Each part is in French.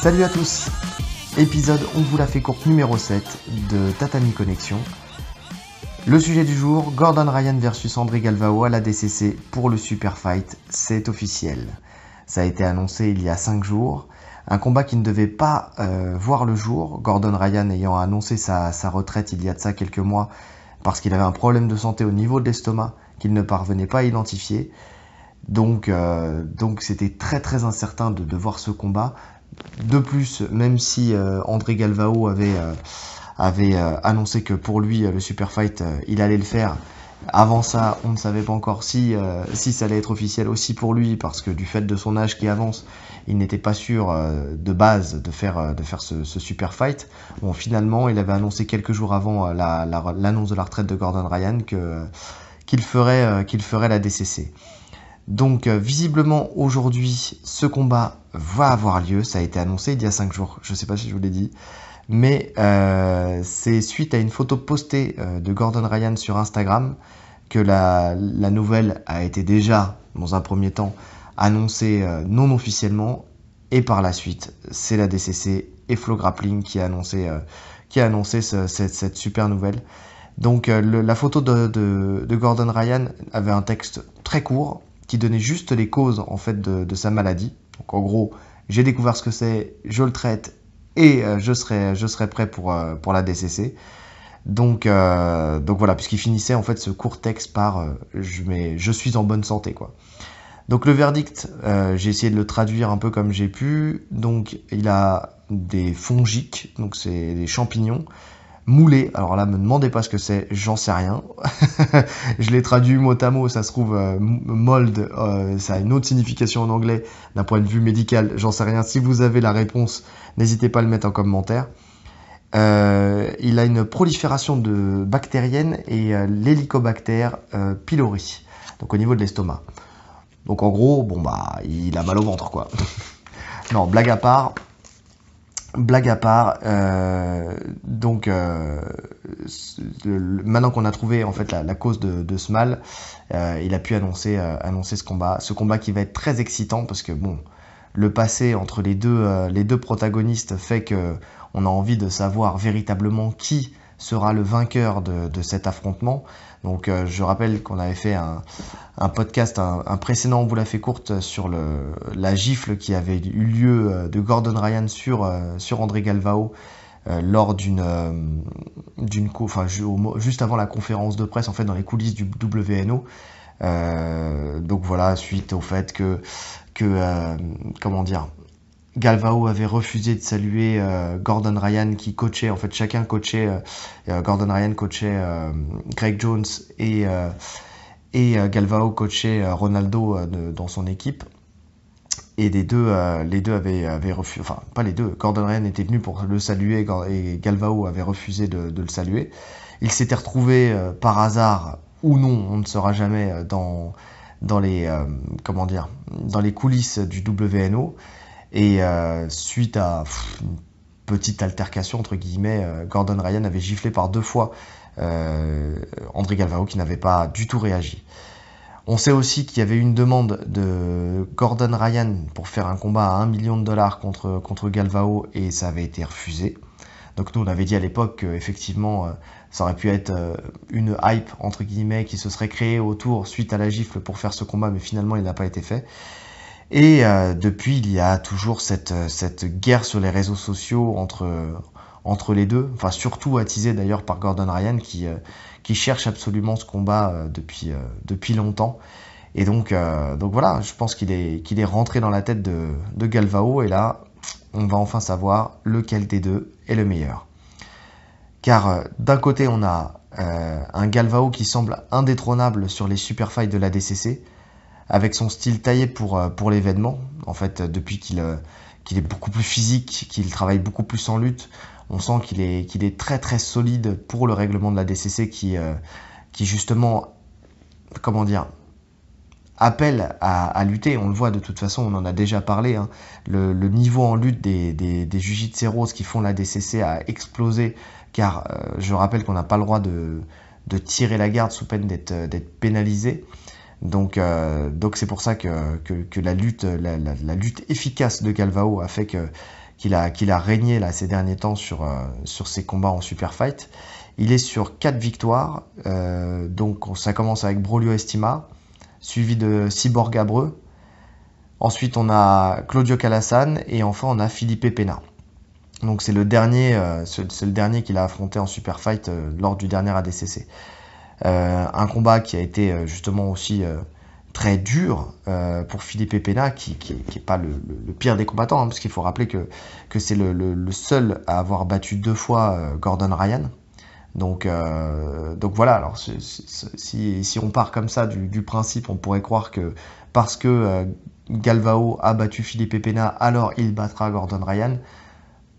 Salut à tous. Épisode On vous la fait courte numéro 7 de Tatami Connexion. Le sujet du jour, Gordon Ryan versus André Galvao à la DCC pour le Super Fight, c'est officiel. Ça a été annoncé il y a 5 jours. Un combat qui ne devait pas voir le jour, Gordon Ryan ayant annoncé sa retraite il y a de ça quelques mois parce qu'il avait un problème de santé au niveau de l'estomac qu'il ne parvenait pas à identifier. Donc c'était très incertain de voir ce combat. De plus, même si André Galvao avait annoncé que pour lui le Super Fight il allait le faire, avant ça on ne savait pas encore si ça allait être officiel aussi pour lui, parce que du fait de son âge qui avance, il n'était pas sûr de base de faire ce Super Fight. Bon, finalement il avait annoncé quelques jours avant l'annonce de la retraite de Gordon Ryan qu'il ferait la DCC. Donc visiblement aujourd'hui ce combat va avoir lieu, ça a été annoncé il y a 5 jours, je ne sais pas si je vous l'ai dit, mais c'est suite à une photo postée de Gordon Ryan sur Instagram que la nouvelle a été déjà dans un premier temps annoncée non officiellement, et par la suite c'est la DCC et Flow Grappling qui a annoncé cette super nouvelle. Donc la photo de Gordon Ryan avait un texte très court qui donnait juste les causes en fait de sa maladie. Donc en gros, j'ai découvert ce que c'est, je le traite et je serai prêt pour la DCC. Donc voilà, puisqu'il finissait en fait ce court texte par je suis en bonne santé, quoi. Donc le verdict, j'ai essayé de le traduire un peu comme j'ai pu. Donc il a des fongiques, donc c'est des champignons moulé. Alors là, me demandez pas ce que c'est, j'en sais rien. Je l'ai traduit mot à mot, ça se trouve mold, ça a une autre signification en anglais d'un point de vue médical, j'en sais rien. Si vous avez la réponse, n'hésitez pas à le mettre en commentaire. Il a une prolifération de bactérienne et l'hélicobacter pylori, donc au niveau de l'estomac. Donc en gros, bon bah, il a mal au ventre, quoi. Non, blague à part, maintenant qu'on a trouvé en fait la cause de ce mal, il a pu annoncer ce combat qui va être très excitant, parce que bon, le passé entre les deux protagonistes fait que on a envie de savoir véritablement qui sera le vainqueur de cet affrontement. Donc je rappelle qu'on avait fait un podcast, un précédent On vous la fait courte, sur la gifle qui avait eu lieu de Gordon Ryan sur André Galvao lors juste avant la conférence de presse, en fait dans les coulisses du WNO. Donc voilà, suite au fait que Galvao avait refusé de saluer Gordon Ryan qui coachait, en fait chacun coachait, Gordon Ryan coachait Greg Jones et Galvao coachait Ronaldo dans son équipe. Et les deux avaient refusé, enfin pas les deux, Gordon Ryan était venu pour le saluer et Galvao avait refusé de le saluer. Il s'était retrouvé par hasard ou non, on ne saura jamais, dans les coulisses du WNO. Et suite à une petite altercation entre guillemets, Gordon Ryan avait giflé par 2 fois André Galvao, qui n'avait pas du tout réagi. On sait aussi qu'il y avait une demande de Gordon Ryan pour faire un combat à $1 million contre Galvao, et ça avait été refusé. Donc nous on avait dit à l'époque qu'effectivement ça aurait pu être une hype entre guillemets qui se serait créée autour suite à la gifle pour faire ce combat, mais finalement il n'a pas été fait. Et depuis, il y a toujours cette guerre sur les réseaux sociaux entre les deux, enfin surtout attisée d'ailleurs par Gordon Ryan qui cherche absolument ce combat depuis longtemps. Et donc voilà, je pense qu'il est rentré dans la tête de Galvao, et là on va enfin savoir lequel des deux est le meilleur. Car d'un côté on a un Galvao qui semble indétrônable sur les super fights de la DCC, avec son style taillé pour l'événement. En fait, depuis qu'il est beaucoup plus physique, qu'il travaille beaucoup plus en lutte, on sent qu'il est très solide pour le règlement de la DCC qui justement, appelle à lutter. On le voit de toute façon, on en a déjà parlé, hein. Le niveau en lutte des Jiu-Jitseros qui font la DCC a explosé, car je rappelle qu'on n'a pas le droit de tirer la garde sous peine d'être pénalisé. Donc c'est pour ça que la lutte efficace de Galvao a fait qu'il a régné là, ces derniers temps sur ses combats en super fight. Il est sur 4 victoires, donc ça commence avec Braulio Estima, suivi de Cyborg Abreu. Ensuite on a Claudio Calasan et enfin on a Felipe Pena. Donc c'est le dernier, qu'il a affronté en super fight lors du dernier ADCC. Un combat qui a été justement aussi très dur pour Felipe Pena, qui est pas le pire des combattants, hein, parce qu'il faut rappeler que c'est le seul à avoir battu 2 fois Gordon Ryan. Donc voilà, alors si on part comme ça du principe, on pourrait croire que parce que Galvao a battu Felipe Pena, alors il battra Gordon Ryan.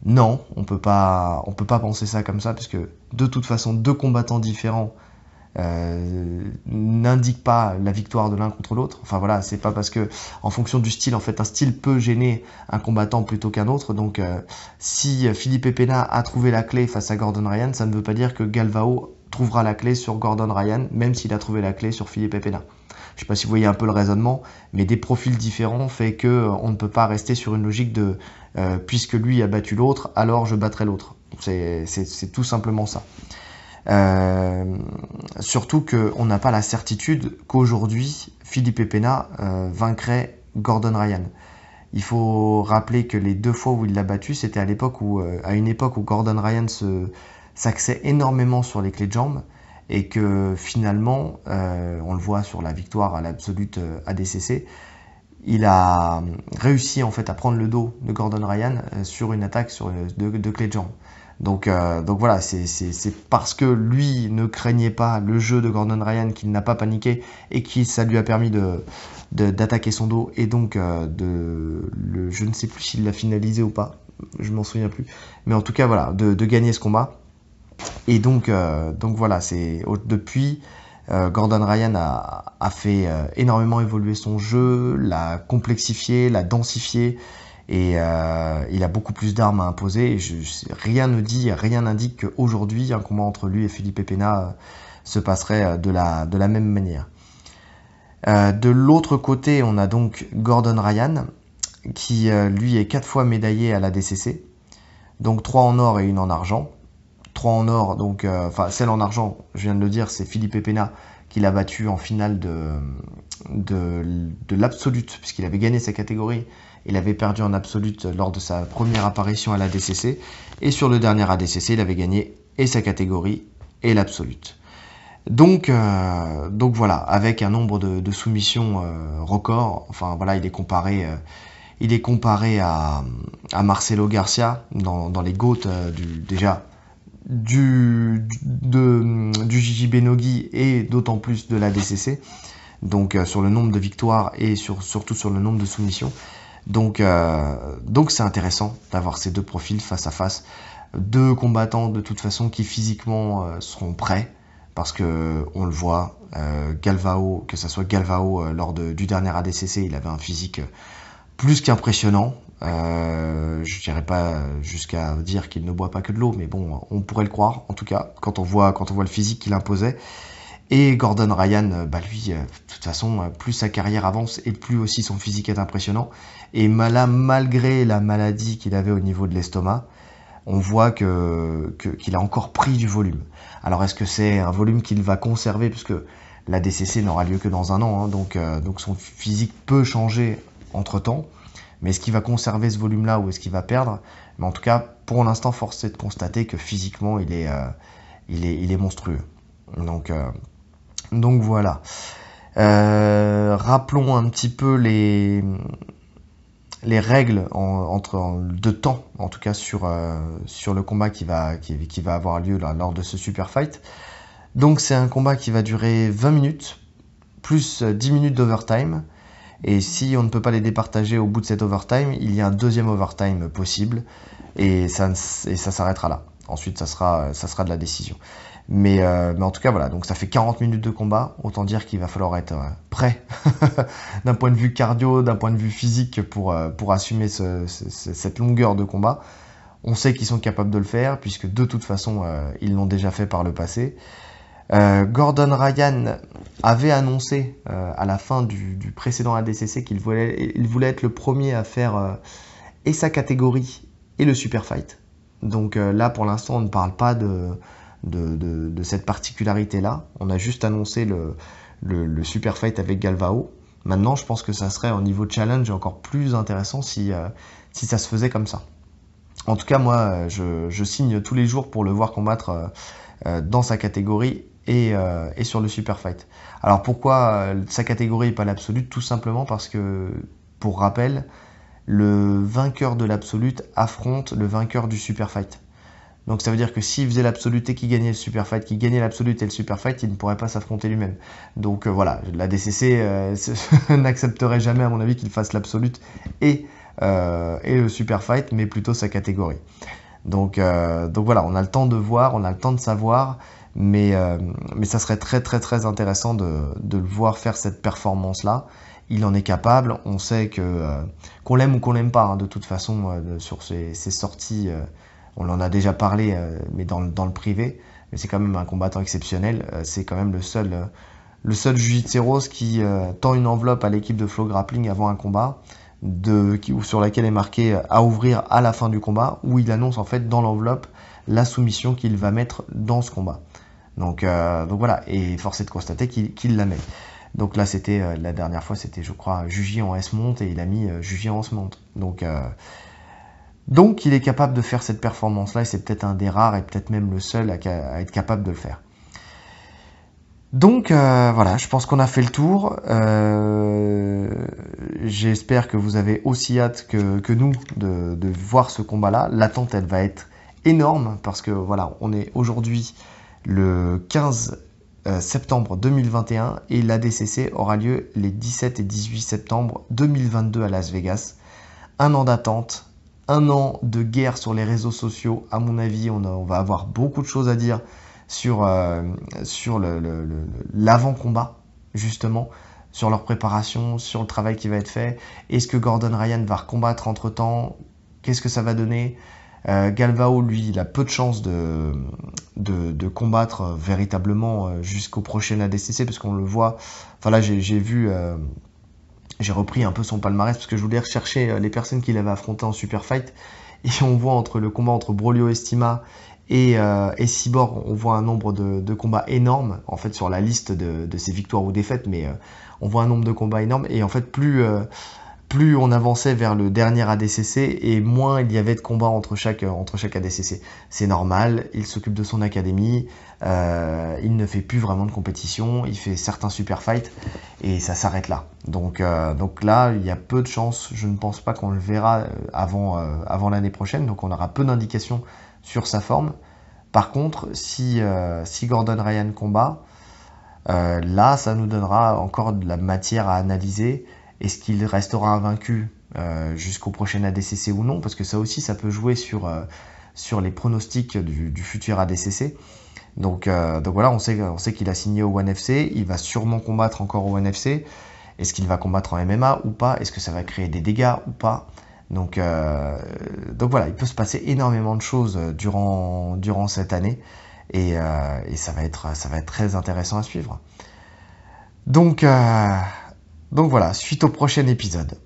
Non, on peut pas penser ça comme ça, parce que de toute façon, 2 combattants différents n'indiquent pas la victoire de l'un contre l'autre. Enfin voilà, c'est pas parce que en fonction du style, en fait, un style peut gêner un combattant plutôt qu'un autre. Donc si Felipe Pena a trouvé la clé face à Gordon Ryan, ça ne veut pas dire que Galvao trouvera la clé sur Gordon Ryan, même s'il a trouvé la clé sur Felipe Pena. Je sais pas si vous voyez un peu le raisonnement, mais des profils différents fait que on ne peut pas rester sur une logique de puisque lui a battu l'autre, alors je battrai l'autre. C'est tout simplement ça. Surtout qu'on n'a pas la certitude qu'aujourd'hui Felipe Pena vaincrait Gordon Ryan. Il faut rappeler que les 2 fois où il l'a battu, c'était à une époque où Gordon Ryan s'axait énormément sur les clés de jambes, et que finalement, on le voit sur la victoire à l'Absolute ADCC, il a réussi en fait à prendre le dos de Gordon Ryan sur une attaque de clé de jambe. Donc voilà, c'est parce que lui ne craignait pas le jeu de Gordon Ryan qu'il n'a pas paniqué et qui ça lui a permis d'attaquer son dos, et donc je ne sais plus s'il l'a finalisé ou pas, je m'en souviens plus, mais en tout cas voilà, de gagner ce combat. Et donc voilà, depuis Gordon Ryan a fait énormément évoluer son jeu, l'a complexifié, l'a densifié, et il a beaucoup plus d'armes à imposer. Et rien n'indique qu'aujourd'hui un combat entre lui et Felipe Pena se passerait de la même manière. De l'autre côté, on a donc Gordon Ryan, qui lui est 4 fois médaillé à la DCC, donc 3 en or et 1 en argent. 3 en or, donc celle en argent, je viens de le dire, c'est Felipe Pena qui l'a battu en finale de l'Absolute, puisqu'il avait gagné sa catégorie. Il avait perdu en Absolute lors de sa première apparition à l'ADCC, et sur le dernier ADCC, il avait gagné et sa catégorie et l'Absolute. Donc voilà, avec un nombre de soumissions record. Enfin voilà, il est comparé à Marcelo Garcia dans les GOAT du JJB Nogi, et d'autant plus de la DCC, donc sur le nombre de victoires et surtout sur le nombre de soumissions. Donc c'est intéressant d'avoir ces 2 profils face à face, 2 combattants de toute façon qui physiquement seront prêts, parce que on le voit, Galvao, que ça soit Galvao lors du dernier ADCC, il avait un physique plus qu'impressionnant. Je dirais pas jusqu'à dire qu'il ne boit pas que de l'eau, mais bon, on pourrait le croire, en tout cas, quand on voit le physique qu'il imposait. Et Gordon Ryan, lui, de toute façon, plus sa carrière avance et plus aussi son physique est impressionnant. Et malgré la maladie qu'il avait au niveau de l'estomac, on voit qu'il a encore pris du volume. Alors est-ce que c'est un volume qu'il va conserver, puisque la DCC n'aura lieu que dans 1 an, hein, donc son physique peut changer entre-temps. Mais est-ce qu'il va conserver ce volume-là ou est-ce qu'il va perdre? Mais en tout cas, pour l'instant, force est de constater que physiquement, il est monstrueux. Donc voilà. Rappelons un petit peu les règles de temps, en tout cas sur le combat qui va avoir lieu là, lors de ce super fight. Donc c'est un combat qui va durer 20 minutes, plus 10 minutes d'overtime. Et si on ne peut pas les départager au bout de cet overtime, il y a un 2e overtime possible, et ça s'arrêtera là. Ensuite, ça sera de la décision. Mais en tout cas, voilà. Donc ça fait 40 minutes de combat. Autant dire qu'il va falloir être prêt d'un point de vue cardio, d'un point de vue physique pour assumer cette longueur de combat. On sait qu'ils sont capables de le faire, puisque de toute façon, ils l'ont déjà fait par le passé. Gordon Ryan avait annoncé à la fin du précédent ADCC qu'il voulait être le premier à faire et sa catégorie et le super fight. Donc là, pour l'instant, on ne parle pas de cette particularité-là. On a juste annoncé le super fight avec Galvao. Maintenant, je pense que ça serait au niveau challenge encore plus intéressant si ça se faisait comme ça. En tout cas, moi, je signe tous les jours pour le voir combattre dans sa catégorie et sur le super fight. Alors pourquoi sa catégorie et pas l'absolute? Tout simplement parce que, pour rappel, le vainqueur de l'absolute affronte le vainqueur du super fight. Donc ça veut dire que s'il faisait l'absolute et qu'il gagnait le super fight, qu'il gagnait l'absolute et le super fight, il ne pourrait pas s'affronter lui-même. Donc voilà, la DCC n'accepterait jamais, à mon avis, qu'il fasse l'absolute et le super fight, mais plutôt sa catégorie. Donc voilà, on a le temps de voir, on a le temps de savoir, mais ça serait très très très intéressant de le voir faire cette performance-là. Il en est capable, on sait que qu'on l'aime ou qu'on l'aime pas, hein, de toute façon, sur ses sorties, on en a déjà parlé, mais dans le privé, mais c'est quand même un combattant exceptionnel, c'est quand même le seul jiu-jitseros qui tend une enveloppe à l'équipe de Flow Grappling avant un combat, sur laquelle est marqué à ouvrir à la fin du combat, où il annonce en fait dans l'enveloppe la soumission qu'il va mettre dans ce combat. Donc voilà, et force est de constater qu'il la met. Donc là, c'était la dernière fois, c'était, je crois, Juji en S-monte, et il a mis Juji en S-monte. Donc il est capable de faire cette performance-là, et c'est peut-être un des rares, et peut-être même le seul à être capable de le faire. Donc voilà, je pense qu'on a fait le tour. J'espère que vous avez aussi hâte que nous de voir ce combat-là. L'attente, elle va être énorme, parce que voilà, on est aujourd'hui le 15 septembre 2021 et l'ADCC aura lieu les 17 et 18 septembre 2022 à Las Vegas. Un an d'attente, un an de guerre sur les réseaux sociaux. À mon avis, on va avoir beaucoup de choses à dire sur l'avant-combat, justement, sur leur préparation, sur le travail qui va être fait. Est-ce que Gordon Ryan va recombattre entre-temps? Qu'est-ce que ça va donner? Galvao, lui, il a peu de chances de combattre véritablement jusqu'au prochain ADCC, parce qu'on le voit. Enfin là, j'ai repris un peu son palmarès parce que je voulais rechercher les personnes qu'il avait affrontées en super fight, et on voit entre le combat entre Braulio Estima et Cyborg, on voit un nombre de combats énormes en fait sur la liste de ses victoires ou défaites, mais on voit un nombre de combats énormes, et en fait plus on avançait vers le dernier ADCC et moins il y avait de combats entre chaque ADCC. C'est normal, il s'occupe de son académie, il ne fait plus vraiment de compétition, il fait certains super fights et ça s'arrête là. Donc là, il y a peu de chances, je ne pense pas qu'on le verra avant l'année prochaine, donc on aura peu d'indications sur sa forme. Par contre, si Gordon Ryan combat, là ça nous donnera encore de la matière à analyser. Est-ce qu'il restera invaincu jusqu'au prochain ADCC ou non? Parce que ça aussi, ça peut jouer sur les pronostics du futur ADCC. Donc voilà, on sait qu'il a signé au ONE FC, il va sûrement combattre encore au ONE FC. Est-ce qu'il va combattre en MMA ou pas? Est-ce que ça va créer des dégâts ou pas? Donc voilà, il peut se passer énormément de choses durant cette année, et ça va être très intéressant à suivre. Donc voilà, suite au prochain épisode.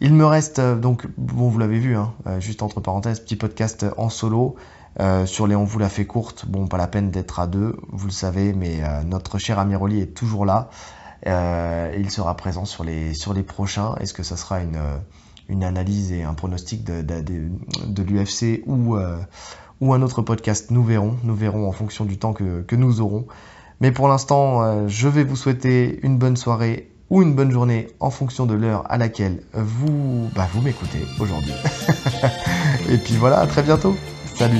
Il me reste, bon, vous l'avez vu, hein, juste entre parenthèses, petit podcast en solo sur les On vous la fait courte. Bon, pas la peine d'être à deux, vous le savez, mais notre cher Amiroli est toujours là. Il sera présent sur les prochains. Est-ce que ça sera une analyse et un pronostic de l'UFC ou un autre podcast? Nous verrons en fonction du temps que nous aurons. Mais pour l'instant, je vais vous souhaiter une bonne soirée ou une bonne journée en fonction de l'heure à laquelle vous m'écoutez aujourd'hui. Et puis voilà, à très bientôt. Salut.